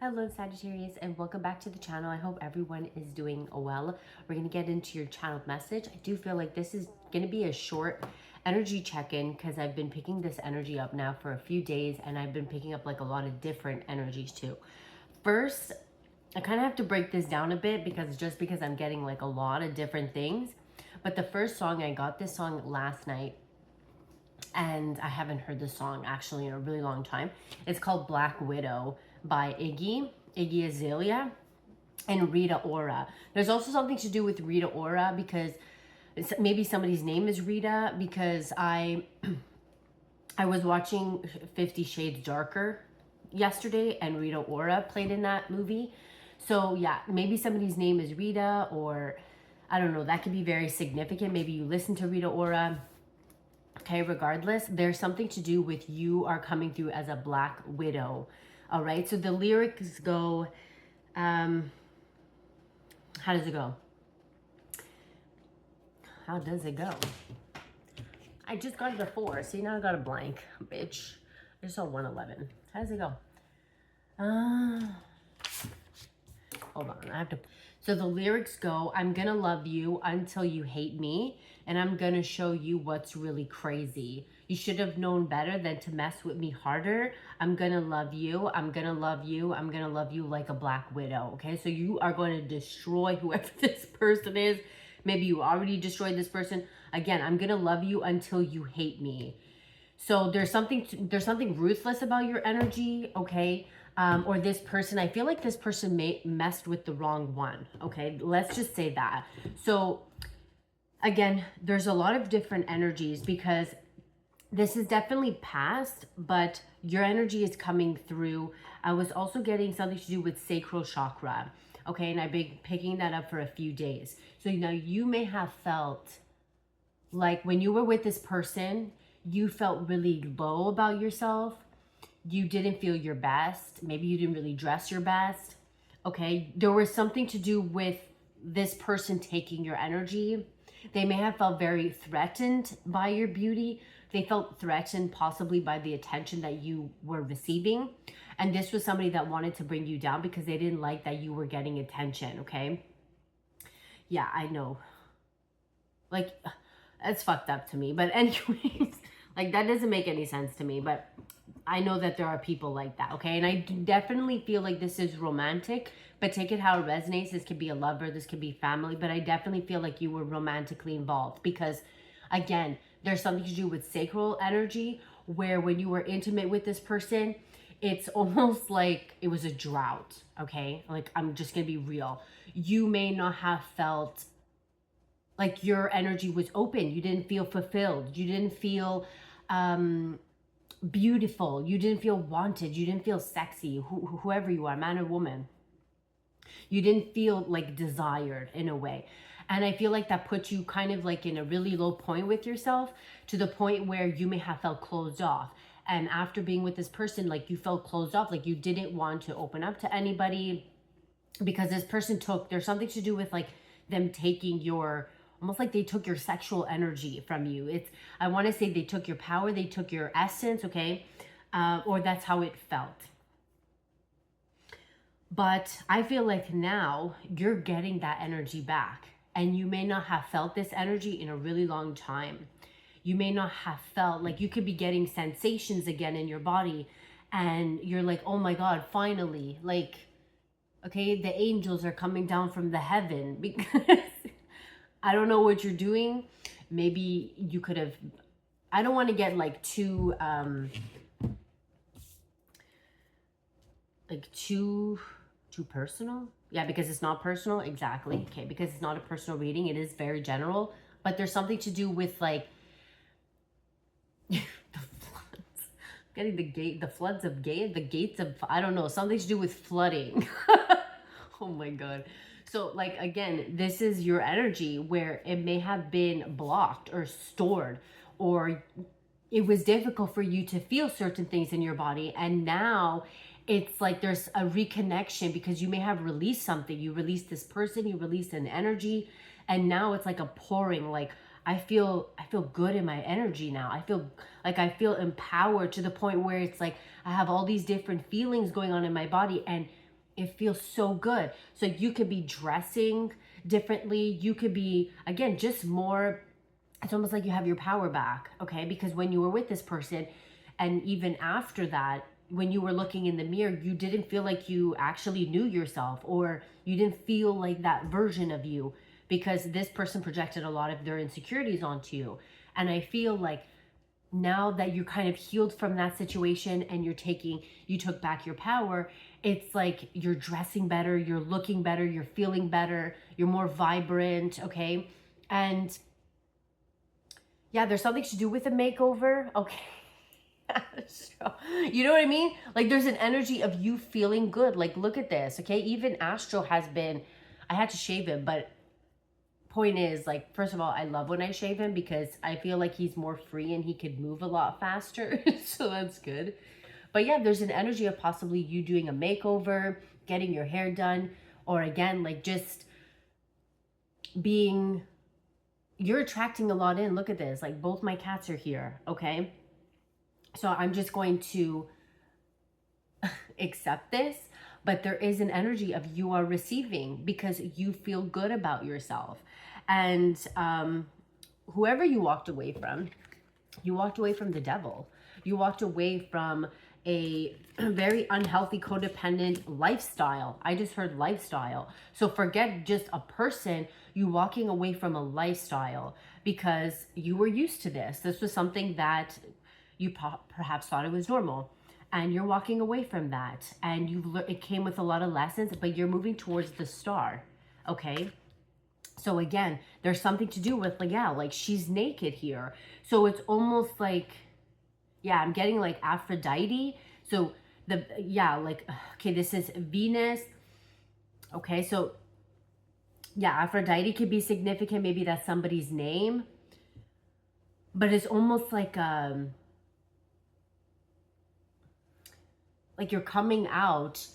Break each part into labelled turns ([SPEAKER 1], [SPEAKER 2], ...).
[SPEAKER 1] Hello Sagittarius, and welcome back to the channel. I hope everyone is doing well. We're going to get into your channeled message. I do feel like this is going to be a short energy check-in because I've been picking this energy up now for a few days, and I've been picking up like a lot of different energies too. First, I kind of have to break this down a bit because I'm getting like a lot of different things. But the first song, I got this song last night, and I haven't heard this song actually in a really long time. It's called Black Widow by Iggy Azalea and Rita Ora. There's also something to do with Rita Ora because maybe somebody's name is Rita, because I was watching 50 Shades Darker yesterday and Rita Ora played in that movie. So yeah, maybe somebody's name is Rita, or I don't know, that could be very significant. Maybe you listen to Rita Ora. Okay, regardless, there's something to do with you are coming through as a Black Widow. All right, so the lyrics go, how does it go? How does it go? I just got it before. See, now I got a blank, bitch. I just saw 111. How does it go? Hold on, I have to. So the lyrics go, I'm gonna love you until you hate me, and I'm gonna show you what's really crazy. You should have known better than to mess with me harder. I'm gonna love you, I'm gonna love you, I'm gonna love you like a Black Widow, okay? So you are going to destroy whoever this person is. Maybe you already destroyed this person. Again, I'm gonna love you until you hate me. So there's something ruthless about your energy, okay? Or this person, I feel like this person messed with the wrong one, okay? Let's just say that. So again, there's a lot of different energies because this is definitely past, but your energy is coming through. I was also getting something to do with sacral chakra, okay? And I've been picking that up for a few days. So now you may have felt like when you were with this person, you felt really low about yourself. You didn't feel your best. Maybe you didn't really dress your best. Okay, there was something to do with this person taking your energy. They may have felt very threatened by your beauty. They felt threatened possibly by the attention that you were receiving. And this was somebody that wanted to bring you down because they didn't like that you were getting attention, okay? Yeah, I know. Like, that's fucked up to me. But anyways, like that doesn't make any sense to me. But I know that there are people like that, okay? And I definitely feel like this is romantic, but take it how it resonates. This could be a lover, this could be family, but I definitely feel like you were romantically involved because, again, there's something to do with sacral energy where when you were intimate with this person, it's almost like it was a drought, okay? Like, I'm just gonna be real. You may not have felt like your energy was open. You didn't feel fulfilled. You didn't feel beautiful. You didn't feel wanted. You didn't feel sexy, whoever you are, man or woman. You didn't feel like desired in a way. And I feel like that puts you kind of like in a really low point with yourself, to the point where you may have felt closed off. And after being with this person, like you felt closed off, like you didn't want to open up to anybody because this person there's something to do with like them taking your, almost like they took your sexual energy from you. I want to say they took your power, they took your essence, okay? Or that's how it felt. But I feel like now you're getting that energy back. And you may not have felt this energy in a really long time. You may not have felt like you could be getting sensations again in your body. And you're like, oh my God, finally. Like, okay, the angels are coming down from the heaven because I don't know what you're doing. Maybe you could have, I don't want to get like too personal. Yeah, because it's not personal. Exactly. Okay, because it's not a personal reading. It is very general, but there's something to do with like the floods. Getting the gates of, I don't know, something to do with flooding. Oh my God. So like, again, this is your energy where it may have been blocked or stored, or it was difficult for you to feel certain things in your body. And now it's like there's a reconnection because you may have released something. You released this person, you released an energy, and now it's like a pouring. Like, I feel good in my energy now. I feel empowered to the point where it's like I have all these different feelings going on in my body, and It feels so good. So you could be dressing differently. You could be, again, just more, it's almost like you have your power back, okay? Because when you were with this person, and even after that, when you were looking in the mirror, you didn't feel like you actually knew yourself, or you didn't feel like that version of you, because this person projected a lot of their insecurities onto you. And I feel like now that you're kind of healed from that situation and you took back your power, it's like you're dressing better, you're looking better, you're feeling better, you're more vibrant, okay? And yeah, there's something to do with a makeover, okay? So, you know what I mean? Like there's an energy of you feeling good. Like look at this, okay? Even Astro has been, I had to shave him, but point is, like, first of all, I love when I shave him because I feel like he's more free and he could move a lot faster. So that's good. But yeah, there's an energy of possibly you doing a makeover, getting your hair done, or again, like just being, you're attracting a lot in. Look at this. Like both my cats are here, okay? So I'm just going to accept this, but there is an energy of you are receiving because you feel good about yourself. And whoever you walked away from the devil. You walked away from a very unhealthy codependent lifestyle. I just heard lifestyle. So forget just a person, you walking away from a lifestyle because you were used to this. This was something that you perhaps thought it was normal. And you're walking away from that. And it came with a lot of lessons, but you're moving towards the star, okay? So again, there's something to do with, like, yeah, like she's naked here. So it's almost like, yeah, I'm getting like Aphrodite. So okay, this is Venus. Okay, so yeah, Aphrodite could be significant. Maybe that's somebody's name. But it's almost like you're coming out.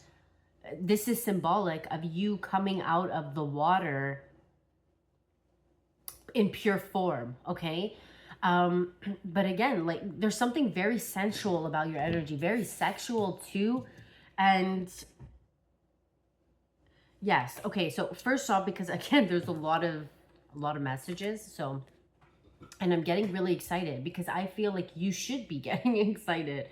[SPEAKER 1] This is symbolic of you coming out of the water in pure form, okay? But again, like there's something very sensual about your energy, very sexual too. And yes, okay, so first off, because again, there's a lot of messages, so, and I'm getting really excited because I feel like you should be getting excited.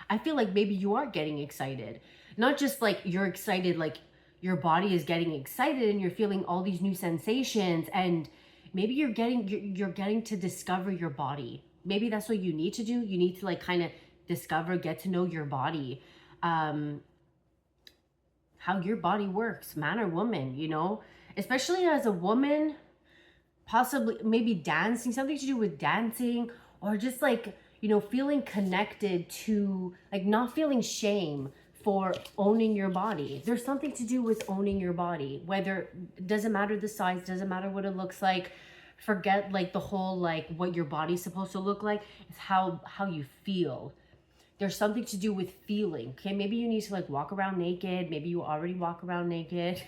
[SPEAKER 1] I feel like maybe you are getting excited. Not just like you're excited, like your body is getting excited and you're feeling all these new sensations, and maybe you're getting to discover your body. Maybe that's what you need to do. You need to like kind of discover, get to know your body. How your body works, man or woman, you know? Especially as a woman, possibly maybe dancing, something to do with dancing, or just like, you know, feeling connected to, like, not feeling shame for owning your body. There's something to do with owning your body, whether, it doesn't matter the size, doesn't matter what it looks like. Forget like the whole, like what your body's supposed to look like. It's how you feel. There's something to do with feeling. Okay, maybe you need to like walk around naked. Maybe you already walk around naked.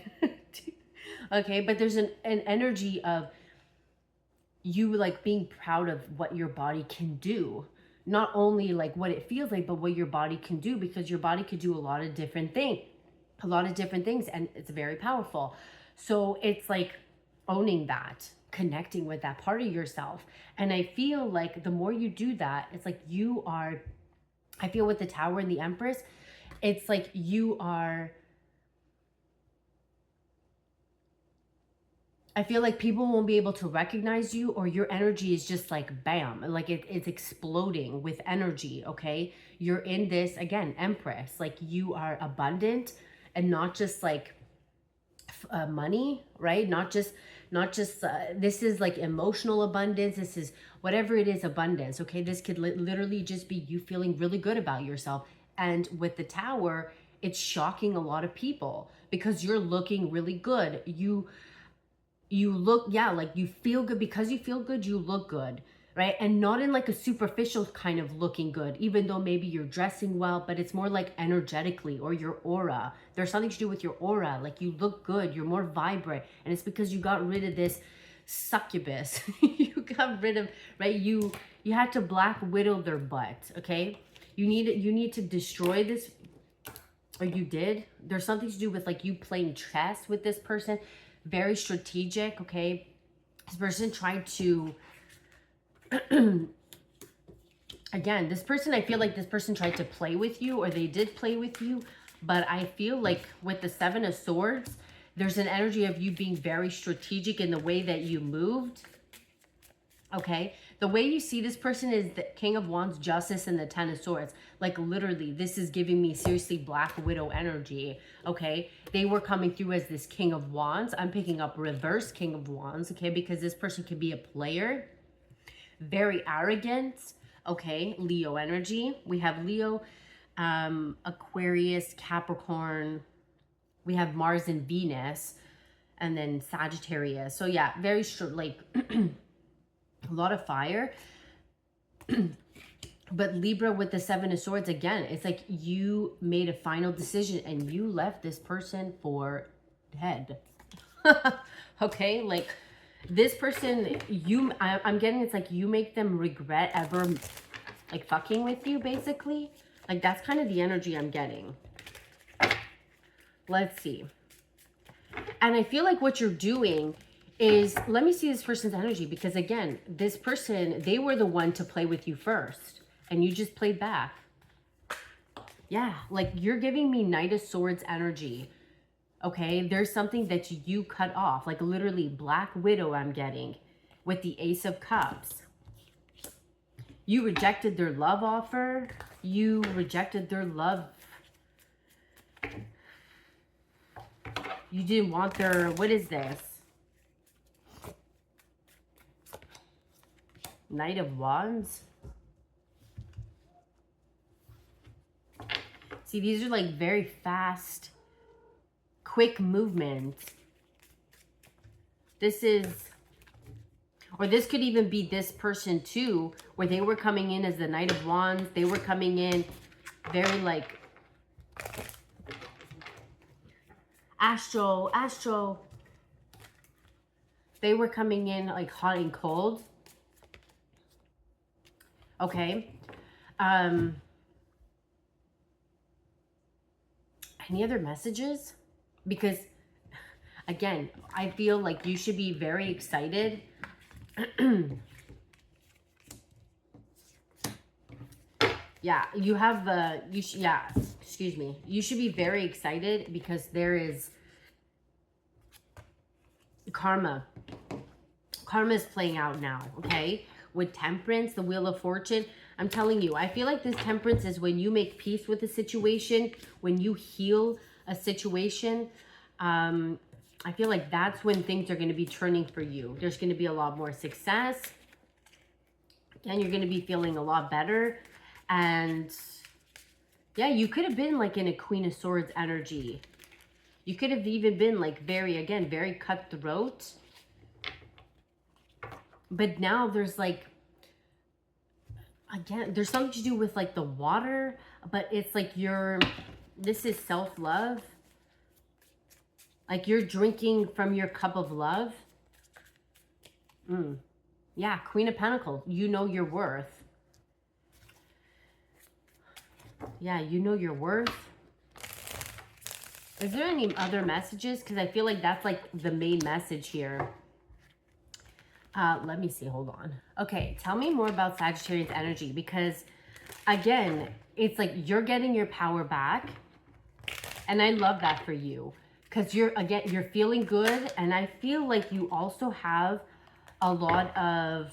[SPEAKER 1] Okay, but there's an energy of you like being proud of what your body can do. Not only like what it feels like, but what your body can do, because your body could do a lot of different things, and it's very powerful. So it's like owning that, connecting with that part of yourself. And I feel like the more you do that, it's like you are, I feel with the Tower and the Empress, it's like you are, I feel like people won't be able to recognize you, or your energy is just like bam, like it's exploding with energy, okay? You're in this, again, Empress, like you are abundant, and not just like money, right? Not just this is like emotional abundance. This is whatever it is, abundance, okay? This could literally just be you feeling really good about yourself. And with the Tower, it's shocking a lot of people because you're looking really good. You look, yeah, like you feel good. Because you feel good, you look good, right? And not in like a superficial kind of looking good, even though maybe you're dressing well, but it's more like energetically, or your aura. There's something to do with your aura. Like you look good, you're more vibrant. And it's because you got rid of this succubus. You got rid of, right? You had to Black Widow their butt, okay? You need to destroy this. or you did. There's something to do with like you playing chess with this person. Very strategic, okay? This person tried to, again, this person, I feel like this person tried to play with you, or they did play with you. But I feel like with the Seven of Swords, there's an energy of you being very strategic in the way that you moved. Okay, the way you see this person is the King of Wands, Justice, and the Ten of Swords. Like literally, this is giving me seriously Black Widow energy. Okay, they were coming through as this King of Wands. I'm picking up reverse King of Wands. Okay, because this person could be a player, very arrogant. Okay, Leo energy. We have Leo, Aquarius, Capricorn. We have Mars and Venus, and then Sagittarius. So yeah, very short, like. A lot of fire. But Libra with the Seven of Swords, again, it's like you made a final decision and you left this person for dead. Okay, like this person, I'm getting, it's like you make them regret ever like fucking with you, basically. Like that's kind of the energy I'm getting. Let's see. And I feel like what you're doing is, let me see this person's energy, because again, this person, they were the one to play with you first and you just played back. Yeah, like you're giving me Knight of Swords energy. Okay, there's something that you cut off, like literally Black Widow I'm getting with the Ace of Cups. You rejected their love offer. You rejected their love. You didn't want their, what is this? Knight of Wands. See, these are like very fast, quick movements. This is, or this could even be this person too, where they were coming in as the Knight of Wands. They were coming in very like astro. They were coming in like hot and cold. Okay. Any other messages? Because again, I feel like you should be very excited. Yeah, you have the, yeah, excuse me. You should be very excited because there is karma. Karma is playing out now, okay? With Temperance, the Wheel of Fortune, I'm telling you, I feel like this Temperance is when you make peace with a situation, when you heal a situation. I feel like that's when things are going to be turning for you. There's going to be a lot more success. And you're going to be feeling a lot better. And yeah, you could have been like in a Queen of Swords energy. You could have even been like very, again, very cutthroat. But now there's like, again, there's something to do with like the water, but it's like this is self-love. Like you're drinking from your cup of love. Yeah, Queen of Pentacles, you know your worth. Yeah, you know your worth. Is there any other messages? Because I feel like that's like the main message here. Let me see, hold on. Okay, tell me more about Sagittarius energy, because again, it's like you're getting your power back. And I love that for you, because you're feeling good. And I feel like you also have a lot of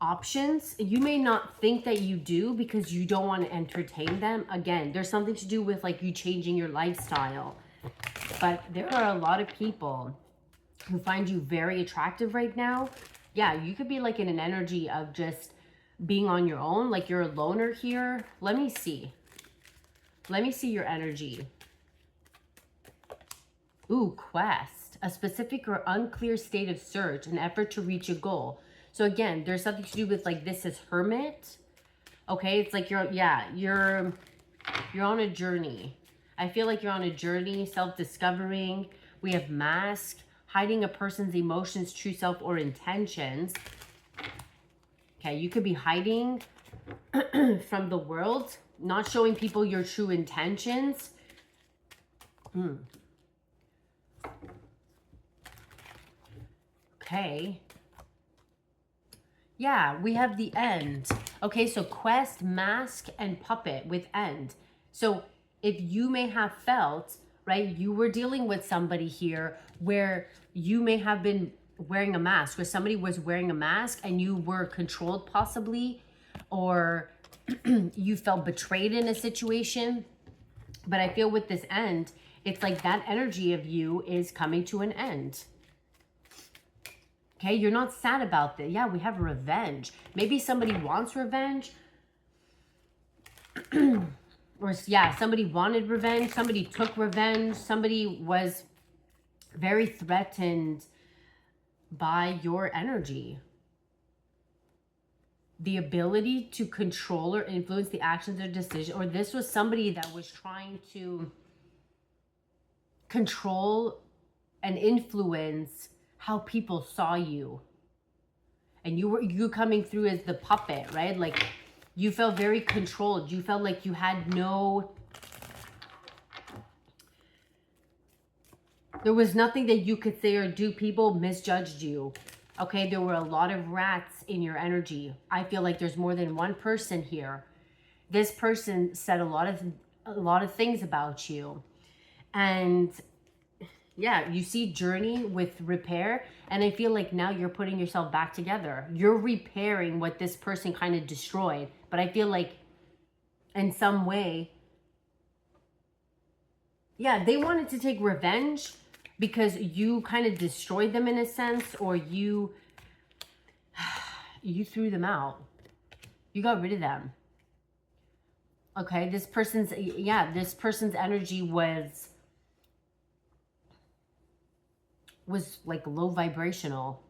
[SPEAKER 1] options. You may not think that you do because you don't want to entertain them. Again, there's something to do with like you changing your lifestyle. But there are a lot of people who find you very attractive right now. Yeah, you could be like in an energy of just being on your own, like you're a loner here. Let me see. Let me see your energy. Ooh, quest. A specific or unclear state of search, an effort to reach a goal. So again, there's something to do with like this is hermit. Okay, it's like you're on a journey. I feel like you're on a journey, self-discovering. We have mask, hiding a person's emotions, true self, or intentions. Okay, you could be hiding from the world, not showing people your true intentions. Okay. Yeah, we have the end. Okay, so quest, mask, and puppet with end. So if you may have felt, right, you were dealing with somebody here where you may have been wearing a mask, where somebody was wearing a mask and you were controlled possibly, or you felt betrayed in a situation. But I feel with this end, it's like that energy of you is coming to an end. Okay, you're not sad about this. Yeah, we have revenge. Maybe somebody wants revenge. Or yeah, somebody wanted revenge. Somebody took revenge. Somebody was very threatened by your energy. The ability to control or influence the actions or decisions. Or this was somebody that was trying to control and influence how people saw you. And you coming through as the puppet, right? Like you felt very controlled. You felt like you had no, there was nothing that you could say or do. People misjudged you. Okay, there were a lot of rats in your energy. I feel like there's more than one person here. This person said a lot of things about you. And yeah, you see journey with repair. And I feel like now you're putting yourself back together. You're repairing what this person kind of destroyed. But I feel like in some way, yeah, they wanted to take revenge because you kind of destroyed them in a sense, or you threw them out. You got rid of them. Okay, this person's energy was like low vibrational.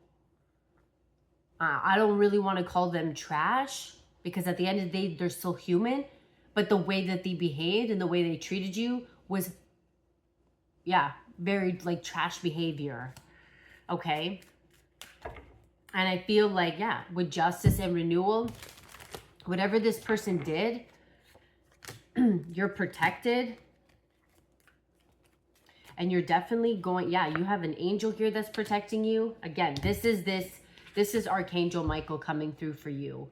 [SPEAKER 1] I don't really want to call them trash because at the end of the day, they're still human. But the way that they behaved and the way they treated you was, yeah, very like trash behavior. Okay. And I feel like, yeah, with justice and renewal, whatever this person did, you're protected. And you're definitely going, yeah, you have an angel here that's protecting you. Again, this is Archangel Michael coming through for you.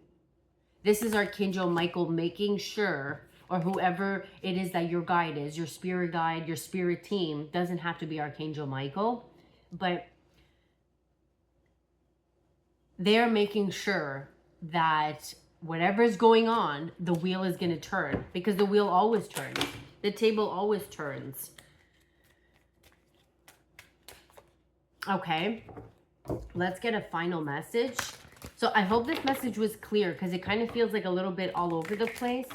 [SPEAKER 1] This is Archangel Michael making sure, or whoever it is that your guide is, your spirit guide, your spirit team, doesn't have to be Archangel Michael, but they're making sure that whatever is going on, the wheel is going to turn, because the wheel always turns. The table always turns. Okay, let's get a final message. So I hope this message was clear because it kind of feels like a little bit all over the place.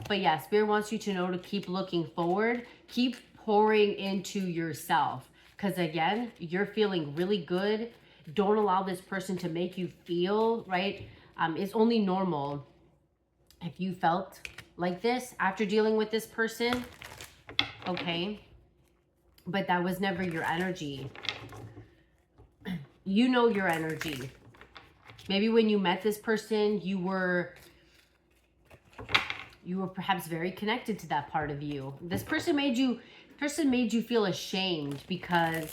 [SPEAKER 1] But yeah, Spirit wants you to know to keep looking forward. Keep pouring into yourself. Because again, you're feeling really good. Don't allow this person to make you feel, right? It's only normal if you felt like this after dealing with this person. Okay. But that was never your energy. You know your energy. Maybe when you met this person, you were perhaps very connected to that part of you. This person made you feel ashamed because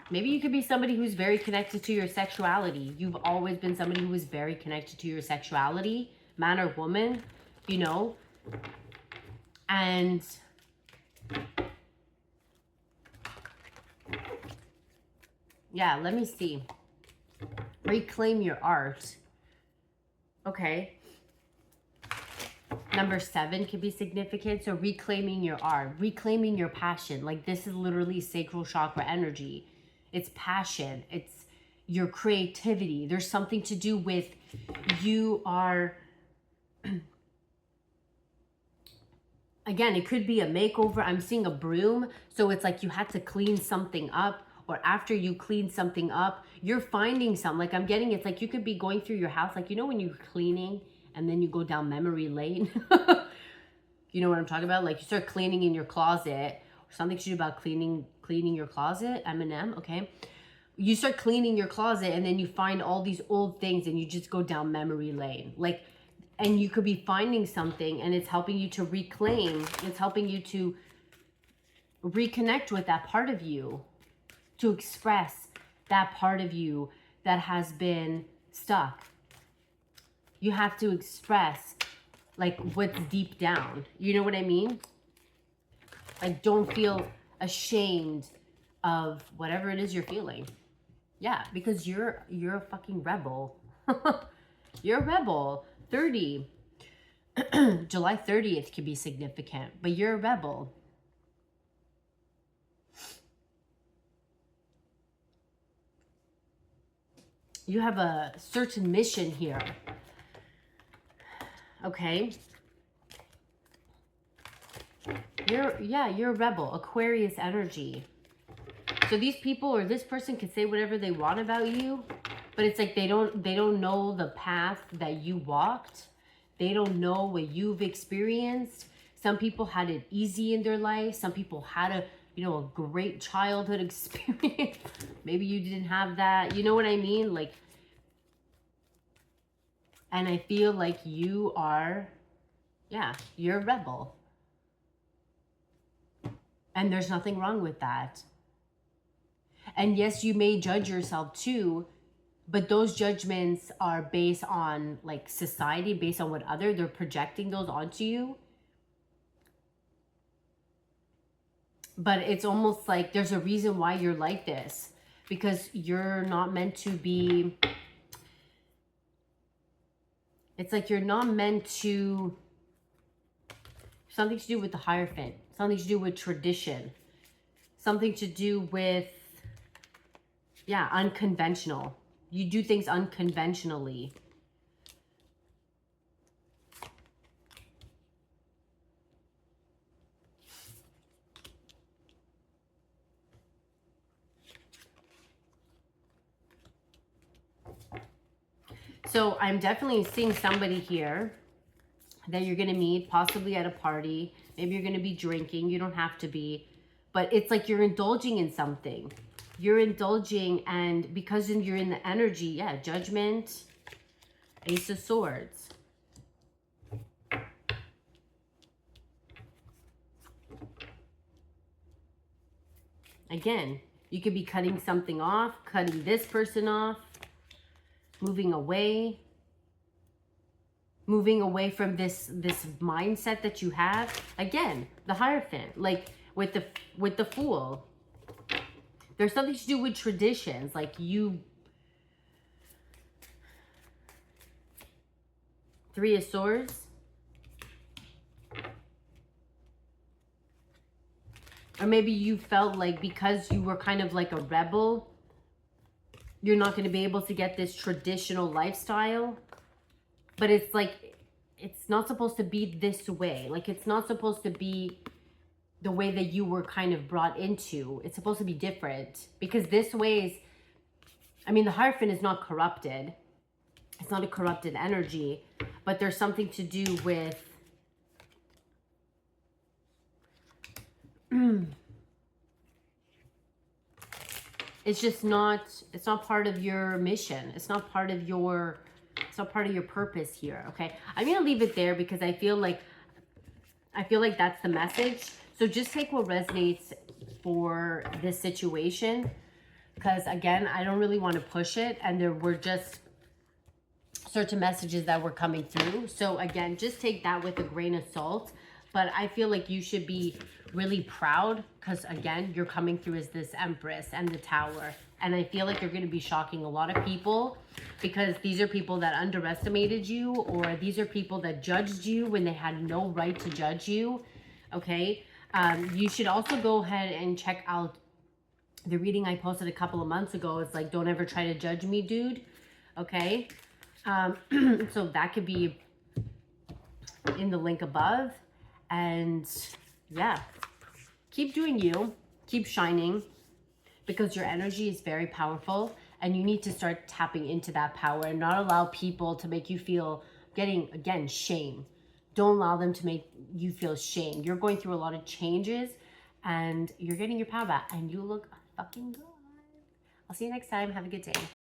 [SPEAKER 1] maybe you could be somebody who's very connected to your sexuality. You've always been somebody who was very connected to your sexuality, man or woman, you know. And yeah, let me see. Reclaim your art. Okay. Number 7 could be significant. So reclaiming your art, reclaiming your passion. Like this is literally sacral chakra energy. It's passion. It's your creativity. There's something to do with you are... Again, it could be a makeover. I'm seeing a broom. So it's like you had to clean something up. Or after you clean something up, you're finding something. Like I'm getting, it's like you could be going through your house. Like, you know, when you're cleaning and then you go down memory lane. You know what I'm talking about? Like you start cleaning in your closet. Or something to do about cleaning your closet. Eminem, okay? You start cleaning your closet and then you find all these old things and you just go down memory lane. Like, and you could be finding something and it's helping you to reclaim. It's helping you to reconnect with that part of you, to express that part of you that has been stuck. You have to express like what's deep down. You know what I mean? Like, don't feel ashamed of whatever it is you're feeling. Yeah, because you're a fucking rebel. You're a rebel. 30. July 30th could be significant, but you're a rebel. You have a certain mission here. Okay? You're a rebel. Aquarius energy. So these people or this person can say whatever they want about you, but it's like they don't know the path that you walked. They don't know what you've experienced. Some people had it easy in their life. Some people had a great childhood experience. Maybe you didn't have that. You know what I mean? Like, and I feel like you are, you're a rebel. And there's nothing wrong with that. And yes, you may judge yourself too, but those judgments are based on like society, based on what they're projecting those onto you. But it's almost like there's a reason why you're like this, because you're not meant to be, it's like you're not meant to, something to do with the Hierophant, something to do with tradition, something to do with, unconventional. You do things unconventionally. So I'm definitely seeing somebody here that you're going to meet, possibly at a party. Maybe you're going to be drinking. You don't have to be. But it's like you're indulging in something. You're indulging, and because you're in the energy, Judgment, Ace of Swords. Again, you could be cutting something off, cutting this person off, moving away from this mindset that you have. Again, the Hierophant, like with the Fool. There's something to do with traditions, like you. Three of Swords. Or maybe you felt like because you were kind of like a rebel, you're not going to be able to get this traditional lifestyle. But it's like, it's not supposed to be this way. Like, it's not supposed to be the way that you were kind of brought into. It's supposed to be different. Because this way is, the Hierophant is not corrupted. It's not a corrupted energy. But there's something to do with it's just not, it's not part of your mission. It's not part of your purpose here, okay? I'm going to leave it there because I feel like that's the message. So just take what resonates for this situation, because again, I don't really want to push it, and there were just certain messages that were coming through. So again, just take that with a grain of salt. But I feel like you should be really proud, because again, you're coming through as this Empress and the Tower. And I feel like you're going to be shocking a lot of people, because these are people that underestimated you, or these are people that judged you when they had no right to judge you. Okay. You should also go ahead and check out the reading I posted a couple of months ago. It's like, don't ever try to judge me, dude. Okay. So that could be in the link above. And keep doing you, keep shining, because your energy is very powerful, and you need to start tapping into that power and not allow people to make you feel shame. Don't allow them to make you feel shame. You're going through a lot of changes, and you're getting your power back, and you look fucking good. I'll see you next time. Have a good day.